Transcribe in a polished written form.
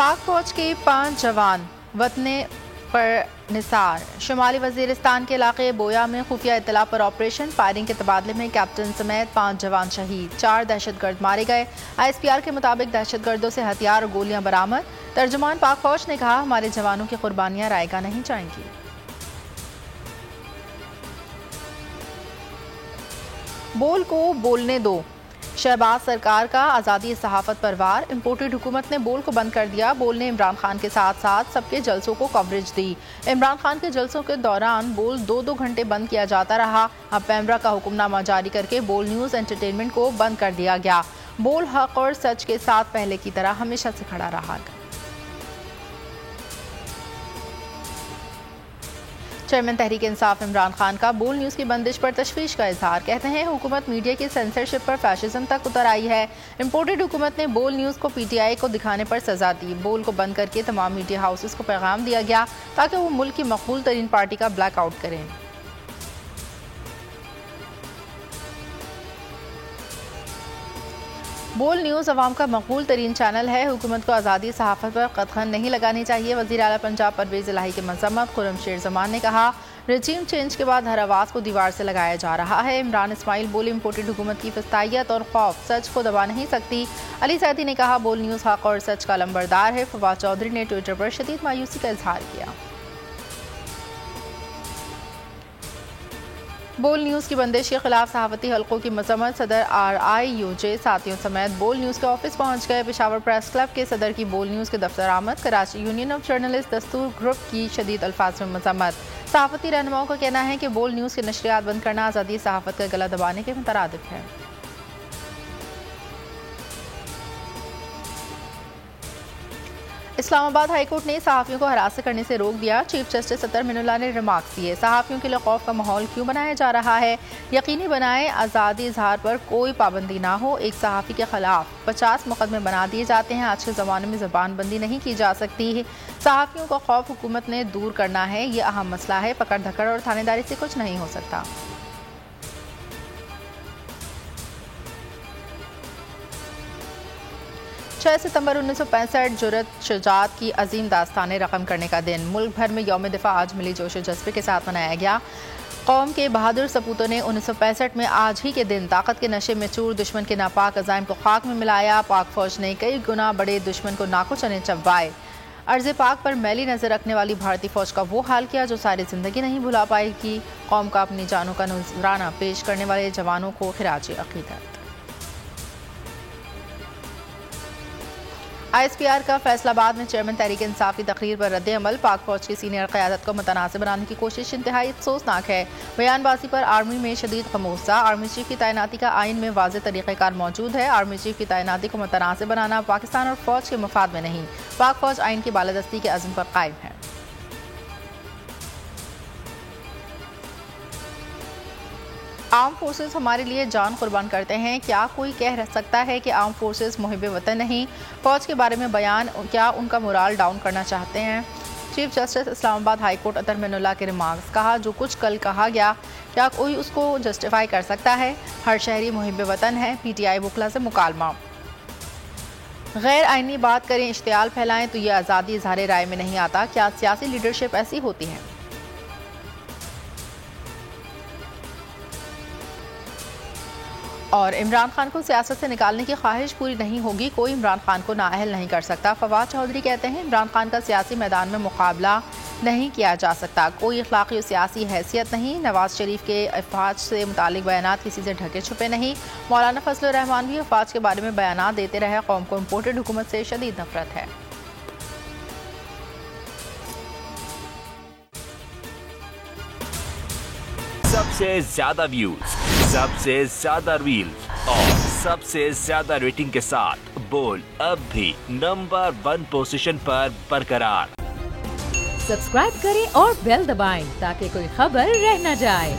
पाक फौज के 5 जवान वतने पर निसार। शुमाली वजीरिस्तान के इलाके बोया में खुफिया इत्तला पर ऑपरेशन फायरिंग के तबादले में कैप्टन समेत 5 जवान शहीद, 4 दहशतगर्द मारे गए। ISPR के मुताबिक दहशतगर्दों से हथियार और गोलियां बरामद। तर्जुमान पाक फौज ने कहा, हमारे जवानों की कुर्बानियां रायगा नहीं जाएंगी। बोल को बोलने दो, शहबाज सरकार का आज़ादी सहाफ़त पर वार। इम्पोर्टेड हुकूमत ने बोल को बंद कर दिया। बोल ने इमरान खान के साथ साथ सबके जलसों को कवरेज दी। इमरान खान के जलसों के दौरान बोल 2-2 घंटे बंद किया जाता रहा। अब पैमरा का हुक्मनामा जारी करके बोल न्यूज़ एंटरटेनमेंट को बंद कर दिया गया। बोल हक और सच के साथ पहले की तरह हमेशा से खड़ा रहा। चेयरमैन तहरीक इंसाफ इमरान खान का बोल न्यूज़ की बंदिश पर तशवीश का इजहार। कहते हैं, हुकूमत मीडिया की सेंसरशिप पर फैशिज्म तक उतर आई है। इम्पोर्टेड हुकूमत ने बोल न्यूज़ को PTI को दिखाने पर सजा दी। बोल को बंद करके तमाम मीडिया हाउसेस को पैगाम दिया गया ताकि वो मुल्क की मकबूल तरीन पार्टी का ब्लैकआउट करें। बोल न्यूज़ अवाम का मकबूल तरीन चैनल है। हुकूमत को आज़ादी सहाफ़त पर कतगन नहीं लगानी चाहिए। वज़ीर आला पंजाब परवेज़ इलाही की मज़म्मत। खुर्रमशेर ज़मान ने कहा, रजीम चेंज के बाद हर आवाज़ को दीवार से लगाया जा रहा है। इमरान इस्माइल बोले, इम्पोर्टेड हुकूमत की फस्तायत और खौफ सच को दबा नहीं सकती। अली सैदी ने कहा, बोल न्यूज़ हक और सच का लंबरदार है। फवाद चौधरी ने ट्विटर पर शदीद मायूसी का इजहार किया। बोल न्यूज़ की बंदिश के खिलाफ सहाफ़ती हल्कों की मजम्मत। सदर RIUJ साथियों समेत बोल न्यूज़ के ऑफिस पहुंच गए। पेशावर प्रेस क्लब के सदर की बोल न्यूज़ के दफ्तर आमद। कराची यूनियन ऑफ जर्नलिस्ट दस्तूर ग्रुप की शदीद अल्फाज में मजम्मत। सहाफ़ती रहनुमाओं का कहना है कि बोल न्यूज़ के नशरियात बंद करना आज़ादी सहाफ़त का गला दबाने के मुतरादिफ है। इस्लामाबाद हाईकोर्ट ने सहाफ़ियों को हरास करने से रोक दिया। चीफ जस्टिस अतर मिनुल्लाह ने रिमार्क्स दिए, सहाफ़ियों के लिए खौफ का माहौल क्यों बनाया जा रहा है। यकीनी बनाएं आज़ादी इजहार पर कोई पाबंदी ना हो। एक सहाफ़ी के खिलाफ 50 मुकदमे बना दिए जाते हैं। आज के ज़माने में ज़बानबंदी नहीं की जा सकती। सहाफ़ियों का खौफ हुकूमत ने दूर करना है, ये अहम मसला है। पकड़ धकड़ और थानेदारी से कुछ नहीं हो सकता। 6 सितंबर 1965 जुर्रत शुजात की अजीम दास्तानें रकम करने का दिन। मुल्क भर में यौम दिफा आज मिली जोश जज्बे के साथ मनाया गया। कौम के बहादुर सपूतों ने 1965 में आज ही के दिन ताकत के नशे में चूर दुश्मन के नापाक अज़ाइम को खाक में मिलाया। पाक फौज ने कई गुना बड़े दुश्मन को नाको चने चबवाए। अर्ज़ पाक पर मैली नजर रखने वाली भारतीय फौज का वो हाल किया जो सारी जिंदगी नहीं भुला पाएगी। कौम का अपनी जानों का नजराना पेश करने वाले जवानों को खिराज अक़ीदत। ISPR का फैसलाबाद में चेयरमैन तहरीक इंसाफ की तकरीर पर रद्द अमल। पाक फौज की सीनियर क़यादत को मुतनाज़िब बनाने की कोशिश इंतहाई अफसोसनाक है। बयानबाजी पर आर्मी में शदीद खमोसा। आर्मी चीफ की तैनाती का आइन में वाज़ेह तरीक़ेकार मौजूद है। आर्मी चीफ की तैनाती को मुतनाज़िब बनाना पाकिस्तान और फौज के मफाद में नहीं। पाक फौज आइन की बालादस्ती के अज़्म पर कायम है। आर्म फोर्सेस हमारे लिए जान कुर्बान करते हैं। क्या कोई कह सकता है कि आर्म फोर्सेस मुहिब वतन नहीं? फौज के बारे में बयान क्या उनका मोराल डाउन करना चाहते हैं? Chief justice Islamabad high court Athar Minallah के रिमार्क्स। कहा, जो कुछ कल कहा गया क्या कोई उसको जस्टिफाई कर सकता है? हर शहरी मुहिब वतन है। PTI बुखला से मुकालमा। गैर आइनी बात करें, इश्तियाल फैलाएं तो यह आज़ादी इज़हार राय में नहीं आता। क्या सियासी लीडरशिप ऐसी होती है? और इमरान खान को सियासत से निकालने की ख्वाहिश पूरी नहीं होगी। कोई इमरान खान को नाअहल नहीं कर सकता। फवाद चौधरी कहते हैं, इमरान खान का सियासी मैदान में मुकाबला नहीं किया जा सकता। कोई अखलाकी और सियासी हैसियत नहीं। नवाज शरीफ के अफवाज से मुतालिक बयानात किसी से ढके छुपे नहीं। मौलाना फजलुर रहमान भी अफवाज के बारे में बयानात देते रहे। कौम को इम्पोर्टेड हुकूमत से शदीद नफरत है। सबसे ज्यादा व्यूज, सबसे ज्यादा रील्स और सबसे ज्यादा रेटिंग के साथ बोल अब भी नंबर 1 पोजीशन पर बरकरार। सब्सक्राइब करें और बेल दबाएं ताकि कोई खबर रह न जाए।